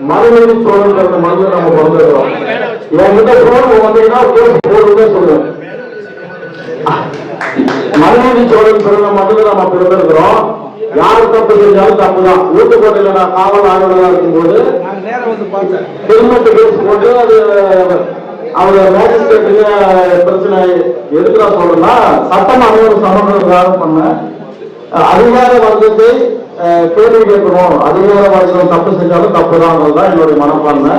மறுநீதி சோழன் மருந்து நம்ம பிறந்திருக்கிறோம். என்கிட்ட போன் வந்தீங்கன்னா போடுன்னு சொல்லுவேன். மறுநீதி சோழன் பிறந்த மருந்து நம்ம பிறந்திருக்கிறோம். யாரு தப்பு செஞ்சாலும் தப்புதான். ஊத்துக்கோட்டையில நான் காவல் ஆய்வாளராக இருக்கும்போது ஹெல்மெட் கேஸ் போட்டு அது அவங்க மேஜிஸ்ட்ரேட்டுக்கு பிரச்சனை எதுக்குறா சொல்றேன்னா சட்டம் அனைவரும் சமன்வயம் பண்ண அதிகார வர்க்கத்தை கேள்வி கேட்கணும். அதிகார வர்க்கம் தப்பு செஞ்சாலும் தப்பு தான் என்னுடைய மனப்பான்மை.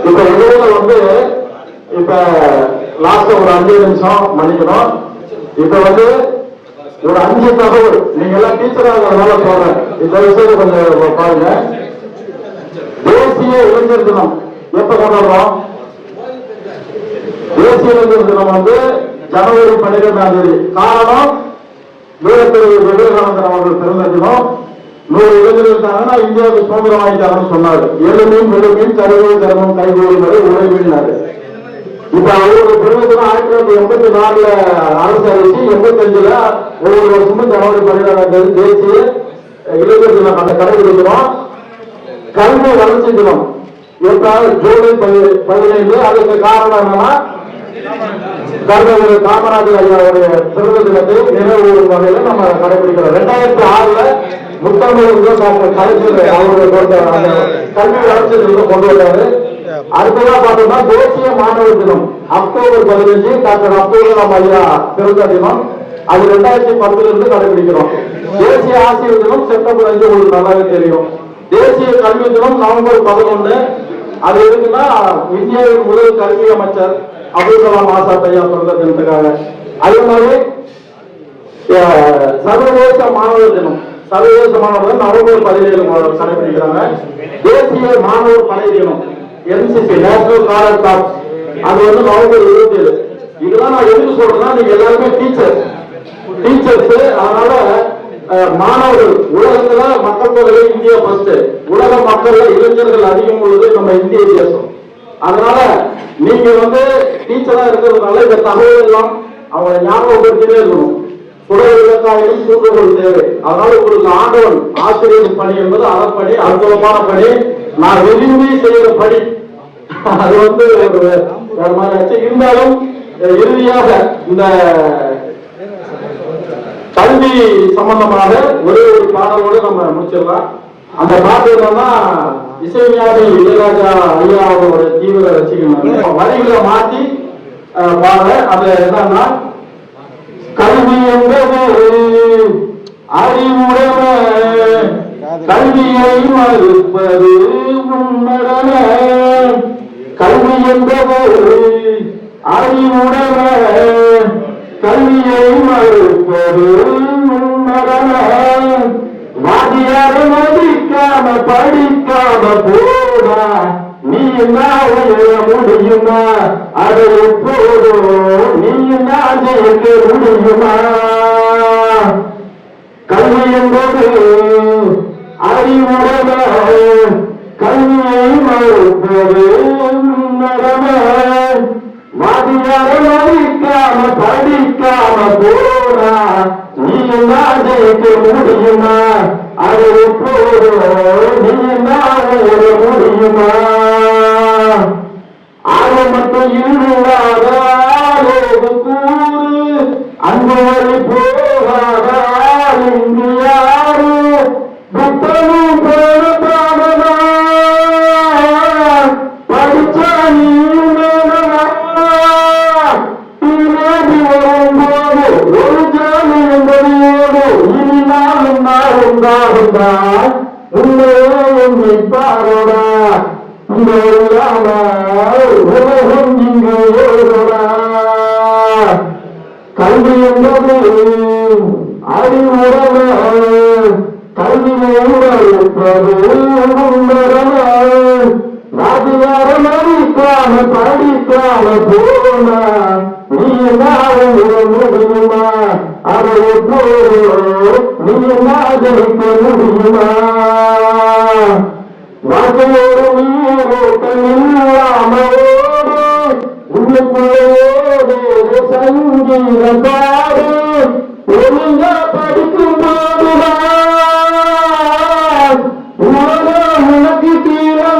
இப்ப இதுல இப்ப லாஸ்ட் ஒரு 5 நிமிஷம் மன்னிக்கணும். இப்ப ஒரு 5 தகவல் நீங்க எல்லாம் டீச்சராக சொல்றேன். இந்த விஷயத்தை கொஞ்சம் பாருங்க. தேசிய இளைஞர் தினம் எப்ப கொண்டாடுறோம்? தேசிய இளைஞர் தினம் ஜனவரி 12ஆம் தேதி. காரணம் வீரத்திரு விவேகானந்தர் அவர்கள் பிறந்த தினம். 100 இளைஞர்கள் இருக்காங்கன்னா இந்தியாவுக்கு சுதந்திரம் வாங்கிட்டாங்கன்னு சொன்னாரு. எழுமீன் விழுமீன் கருவை தர்மம் கைகூடி வரை உழைமீன்னாரு. இப்ப அவருடைய பிறந்த தினம் 1984 அரசு அறிவிச்சு 85ல ஒவ்வொரு வருஷமும் ஜனவரி 12ஆம் தேதி தேசிய இளைஞர் தினம் அந்த கடைபிடிக்கிறோம். கல்வி வளர்ச்சி தினம் எப்ப ஜூலை 15. அதுக்கு காரணம் என்னன்னா காமராஜர் ஐயாவுடைய பிறந்த தினத்தை நினைவு வகையில நம்ம கடைபிடிக்கிறோம். 2006ல முத்தமிழ் டாக்டர் கலைஞர் அவருடைய கல்வி வளர்ச்சி தினத்தை கொண்டு வந்தாரு. அடுத்ததா பார்த்தோம்னா தேசிய மாணவர் தினம் அக்டோபர் 15 டாக்டர் அப்துல் கலாம் ஐயா பிறந்த தினம். அது 2010ல இருந்து கடைபிடிக்கிறோம். தேசிய ஆசிரியர் தினம் செப்டம்பர் 5 உங்களுக்கு நல்லாவே தெரியும். தேசிய கல்வி தினம் நவம்பர் 11. அது எதுக்குன்னா இந்தியாவின் முதல் கல்வி அமைச்சர் அப்துல் கலாம் ஆசாத் ஐயா பிறந்த தினத்துக்காக. அதே மாதிரி சர்வதேச மாணவர் தினம் நவம்பர் 17 கடைபிடிக்கிறாங்க. தேசிய மாணவர் படை தினம் NCC நேஷனல் காடட் கார்ப்ஸ் அது நவம்பர் 27. இதெல்லாம் நான் எதுக்கு சொல்றேன்னா நீங்க எல்லாருமே டீச்சர்ஸ். அதனால மாணவர்கள் உலகத்துல மக்கள் தொகை இந்தியா ஃபர்ஸ்ட். உலக மக்கள் இளைஞர்கள் அதிகம் உள்ளது நம்ம இந்திய தேசம். அதனால நீங்க டீச்சரா இருக்கிறதுனால இந்த தகவல் எல்லாம் அவங்க ஞாபகப்படுத்திட்டே இருக்கணும். குடல் விவசாயிகளும் தூண்டுகோல் தேவை. அதனால உங்களுக்கு ஆண்டவன் ஆசிரியர் பணி என்பது அறப்பணி, அற்புதமான பணி. நான் விரும்பி செய்கிற பணி. அது வேற மாதிரி ஆச்சு. இருந்தாலும் இறுதியாக இந்த கல்வி சம்பந்தமாக ஒரே ஒரு பாடலோடு நம்ம முடிச்சிடலாம். அந்த பாட்டு என்னன்னா இசைஞானி இளையராஜா ஐயா அவர்களுடைய தீவிர ரசிகன் வரிகளை மாற்றி பாட. அது என்னன்னா கல்வி என்பது அறிவுடன கல்வியை மறுப்பது உண்மடன. கல்வி என்பது அறிவுடன கல்வியை மறுப்பது உண்மடன. வாதியாரை மதிக்காம படிக்காம போனா நீ என்ன முடியுமா? அதை எப்போதும் நீ என்ன ஜெயிக்க முடியுமா? கல்வி என்பது அறிவுடன கல்வியை மறுப்பது உண்மடன. வாதியாரை மதிக்காம படிக்காம போனா நீ என்ன ஜெயிக்க முடியுமா? அதை எப்போதும் நீ என்ன முடியுமா? ஆக மட்டும் இல்லாத கூறு அன்பு வழி போகாத இங்கு யாரு புத்தமும் போனதானதா படிச்சா நீ வரும்போது ஒரு ஜாமி என்பதோடு இனி நாளும் நாளும் உண்மை பாரோடா உலகம் இங்கு கல்வி என்பது அறிவுறவ கல்வியை உணர்ப்பது ராஜியார மதிக்காம படிக்காம போனா நீ நாளும் முடியுமா? அதை நீ ஜெயிக்க முடியுமா? வாழ்க்கையோடு நீரோட்டம் இல்லாமோடு உள்ளுக்குள்ளோடு சங்கீத பாடு ஒழுங்க படிக்கும் போதுதான் உனக்கு கீழே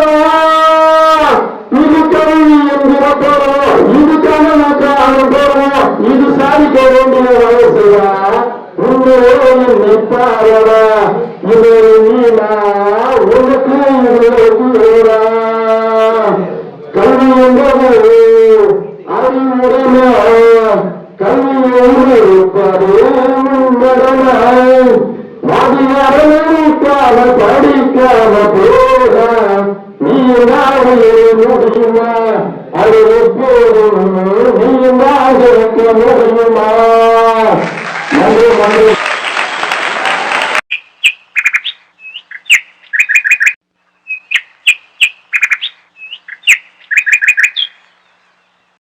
நிற்பாரடா இது நீனா உனக்கு கூடா கல்வி என்பது அறிவுடனா கல்வி வாதியாரக்காக படிக்காம போக நீ முடியுமா அது எப்போதும் நீ இருக்க முடியும்